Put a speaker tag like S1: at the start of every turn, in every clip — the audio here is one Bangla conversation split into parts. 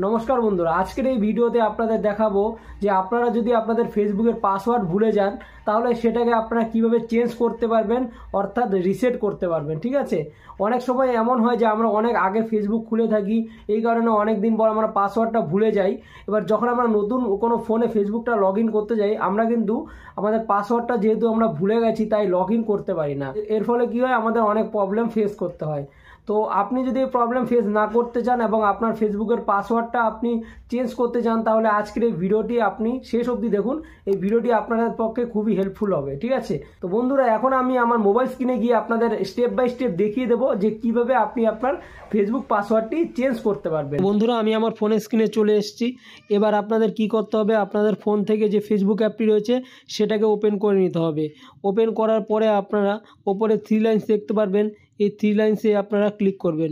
S1: নমস্কার বন্ধুরা, আজকের এই ভিডিওতে আপনাদের দেখাবো যে আপনারা যদি আপনাদের ফেসবুকের পাসওয়ার্ড ভুলে যান তাহলে সেটাকে আপনারা কিভাবে চেঞ্জ করতে পারবেন, অর্থাৎ রিসেট করতে পারবেন। ঠিক আছে, অনেক সময় এমন হয় যে আমরা অনেক আগে ফেসবুক খুলে থাকি, এই কারণে অনেক দিন পর আমরা পাসওয়ার্ডটা ভুলে যাই। এবার যখন আমরা নতুন কোনো ফোনে ফেসবুকটা লগ ইন করতে যাই, আমরা কিন্তু আমাদের পাসওয়ার্ডটা যেহেতু আমরা ভুলে গেছি তাই লগ ইন করতে পারি না। এর ফলে কি হয়, আমাদের অনেক প্রবলেম ফেস করতে হয়। তো আপনি যদি এই প্রবলেম ফেস না করতে চান এবং আপনার ফেসবুকের পাসওয়ার্ডটা আপনি চেঞ্জ করতে চান, তাহলে আজকের এই ভিডিওটি আপনি শেষ অবধি দেখুন। এই ভিডিওটি আপনাদের পক্ষে খুবই হেল্পফুল হবে। ঠিক আছে, তো বন্ধুরা এখন আমি আমার মোবাইল স্ক্রিনে গিয়ে আপনাদের স্টেপ বাই স্টেপ দেখিয়ে দেবো যে কিভাবে আপনি আপনার ফেসবুক পাসওয়ার্ডটি চেঞ্জ করতে পারবেন। বন্ধুরা আমি আমার ফোনের স্ক্রিনে চলে এসেছি। এবার আপনাদের কি করতে হবে, আপনাদের ফোন থেকে যে ফেসবুক অ্যাপটি রয়েছে সেটাকে ওপেন করে নিতে হবে। ওপেন করার পরে আপনারা ওপরে 3 লাইনস দেখতে পারবেন, এই 3 লাইনসে আপনারা ক্লিক করবেন।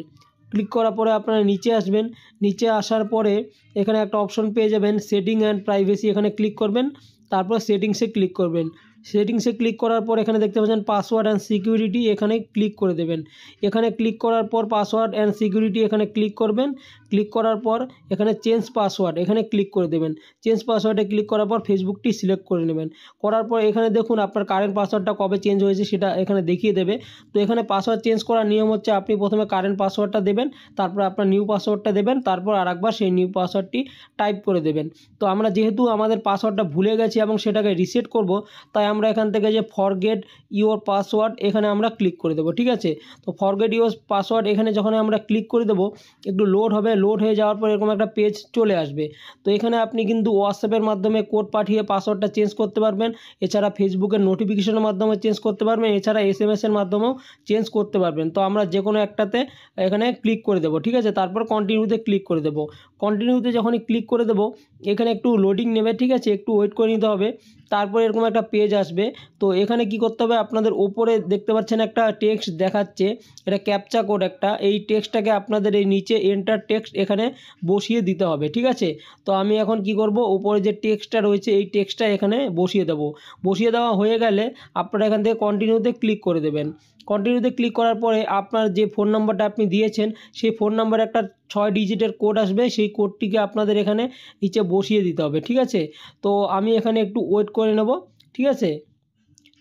S1: ক্লিক করার পরে আপনারা নিচে আসবেন। নিচে আসার পরে এখানে একটা অপশন পেয়ে যাবেন সেটিং অ্যান্ড প্রাইভেসি, এখানে ক্লিক করবেন। তারপর সেটিংসে ক্লিক করবেন। সেটিংসে ক্লিক করার পর এখানে দেখতে পাচ্ছেন পাসওয়ার্ড অ্যান্ড সিকিউরিটি, এখানে ক্লিক করে দেবেন। এখানে ক্লিক করার পর পাসওয়ার্ড অ্যান্ড সিকিউরিটি এখানে ক্লিক করবেন। ক্লিক করার পর এখানে চেঞ্জ পাসওয়ার্ড এখানে ক্লিক করে দেবেন। চেঞ্জ পাসওয়ার্ডে ক্লিক করার পর ফেসবুকটি সিলেক্ট করে নেবেন। করার পর এখানে দেখুন আপনার কারেন্ট পাসওয়ার্ডটা কবে চেঞ্জ হয়েছে সেটা এখানে দেখিয়ে দেবে। তো এখানে পাসওয়ার্ড চেঞ্জ করার নিয়ম হচ্ছে আপনি প্রথমে কারেন্ট পাসওয়ার্ডটা দেবেন, তারপর আপনার নিউ পাসওয়ার্ডটা দেবেন, তারপর আরেকবার সেই নিউ পাসওয়ার্ডটি টাইপ করে দেবেন। তো আমরা যেহেতু আমাদের পাসওয়ার্ডটা ভুলে গেছি এবং সেটাকে রিসেট করব, তাই আমরা এখান থেকে যে ফরগেট ইওর পাসওয়ার্ড এখানে আমরা ক্লিক করে দেবো। ঠিক আছে, তো ফরগেট ইওর পাসওয়ার্ড এখানে যখন আমরা ক্লিক করে দেবো একটু লোড হবে। লোড হয়ে যাওয়ার পর এরকম একটা পেজ চলে আসবে। তো এখানে আপনি কিন্তু হোয়াটসঅ্যাপের মাধ্যমে কোড পাঠিয়ে পাসওয়ার্ডটা চেঞ্জ করতে পারবেন। এছাড়া ফেসবুকের নোটিফিকেশনের মাধ্যমে চেঞ্জ করতে পারবেন। এছাড়া SMS এর মাধ্যমেও চেঞ্জ করতে পারবেন। তো আমরা যে কোনো একটাতে এখানে ক্লিক করে দেবো। ঠিক আছে, তারপর কন্টিনিউতে ক্লিক করে দেবো। কন্টিনিউতে যখনই ক্লিক করে দেবো এখানে একটু লোডিং নেবে। ঠিক আছে, একটু ওয়েট করে নিতে হবে। তারপর এরকম একটা পেজ আসবে। তো এখানে কি করতে হবে, আপনাদের ওপরে দেখতে পাচ্ছেন একটা টেক্সট দেখাচ্ছে, এটা ক্যাপচা কোড একটা। এই টেক্সটটাকে আপনাদের এই নিচে এন্টার টেক্সট এখানে বসিয়ে দিতে হবে। ঠিক আছে, তো আমি এখন কি করব, উপরে যে টেক্সটটা রয়েছে এই টেক্সটটা এখানে বসিয়ে দেবো। বসিয়ে দেওয়া হয়ে গেলে আপনারা এখান থেকে কন্টিনিউতে ক্লিক করে দেবেন। কন্টিনিউতে ক্লিক করার পরে আপনার যে ফোন নাম্বারটা আপনি দিয়েছেন সেই ফোন নাম্বারে একটা 6 ডিজিটের কোড আসবে, সেই কোডটিকে আপনাদের এখানে নিচে বসিয়ে দিতে হবে। ঠিক আছে, তো আমি এখানে একটু ওয়েট করে নেব। ঠিক আছে,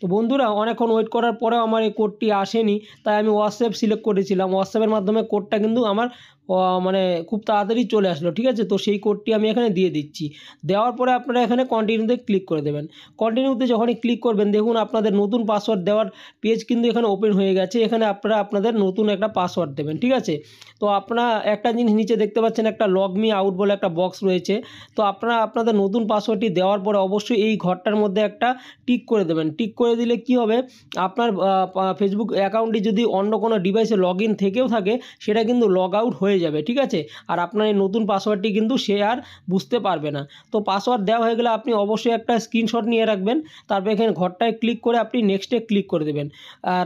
S1: তো বন্ধুরা অনেকক্ষণ ওয়েট করার পরেও আমার এই কোডটি আসেনি, তাই আমি হোয়াটসঅ্যাপ সিলেক্ট করেছিলাম। হোয়াটসঅ্যাপের মাধ্যমে কোডটা কিন্তু আমার মানে খুব তাড়াতাড়ি চলে আসলো। ঠিক আছে, তো সেই কোডটি আমি এখানে দিয়ে দিচ্ছি। দেওয়ার পরে আপনারা এখানে কন্টিনিউতে ক্লিক করে দেবেন। কন্টিনিউতে যখনই ক্লিক করবেন দেখুন আপনাদের নতুন পাসওয়ার্ড দেওয়ার পেজ কিন্তু এখানে ওপেন হয়ে গেছে। এখানে আপনারা আপনাদের নতুন একটা পাসওয়ার্ড দেবেন। ঠিক আছে, তো আপনারা একটা জিনিস নিচে দেখতে পাচ্ছেন একটা লগ মি আউট বলে একটা বক্স রয়েছে। তো আপনারা আপনাদের নতুন পাসওয়ার্ডটি দেওয়ার পরে অবশ্যই এই ঘরটার মধ্যে একটা টিক করে দেবেন। টিক করে দিলে কি হবে, আপনার ফেসবুক অ্যাকাউন্টটি যদি অন্য কোনো ডিভাইসে লগ ইন থেকেও থাকে সেটা কিন্তু লগ আউট হয়ে যাবে। ঠিক আছে, আর আপনার এই নতুন পাসওয়ার্ডটি কিন্তু সে আর বুঝতে পারবে না। তো পাসওয়ার্ড দেওয়া হয়ে গেলে আপনি অবশ্যই একটা স্ক্রিনশট নিয়ে রাখবেন। তারপর এখানে ঘরটায় ক্লিক করে আপনি নেক্সটে ক্লিক করে দেবেন।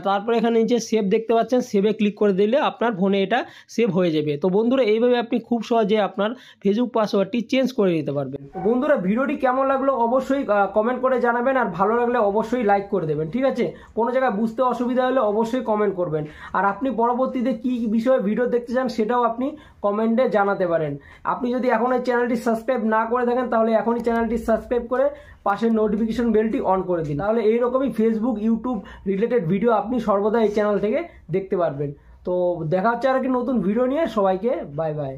S1: তারপর এখানে নিচে সেভ দেখতে পাচ্ছেন, সেভে ক্লিক করে দিলে আপনার ফোনে এটা সেভ হয়ে যাবে। তো বন্ধুরা এইভাবে আপনি খুব সহজে আপনার ফেসবুক পাসওয়ার্ডটি চেঞ্জ করে নিতে পারবেন। তো বন্ধুরা ভিডিওটি কেমন লাগলো অবশ্যই কমেন্ট করে জানাবেন, আর ভালো লাগলে অবশ্যই লাইক করে দেবেন। ঠিক আছে, কোনো জায়গায় বুঝতে অসুবিধা হলে অবশ্যই কমেন্ট করবেন। আর আপনি পরবর্তীতে কী বিষয়ে ভিডিও দেখতে চান সেটাও আপনি কমেন্টে জানাতে পারেন। আপনি যদি এখন এই চ্যানেলটি সাবস্ক্রাইব না করে থাকেন তাহলে এখনই চ্যানেলটি সাবস্ক্রাইব করে পাশের নোটিফিকেশন বেলটি অন করে দিন, তাহলে এইরকমই ফেসবুক ইউটিউব রিলেটেড ভিডিও আপনি সর্বদা এই চ্যানেল থেকে দেখতে পারবেন। তো দেখা হচ্ছে আর কি নতুন ভিডিও নিয়ে। সবাইকে বাই বাই।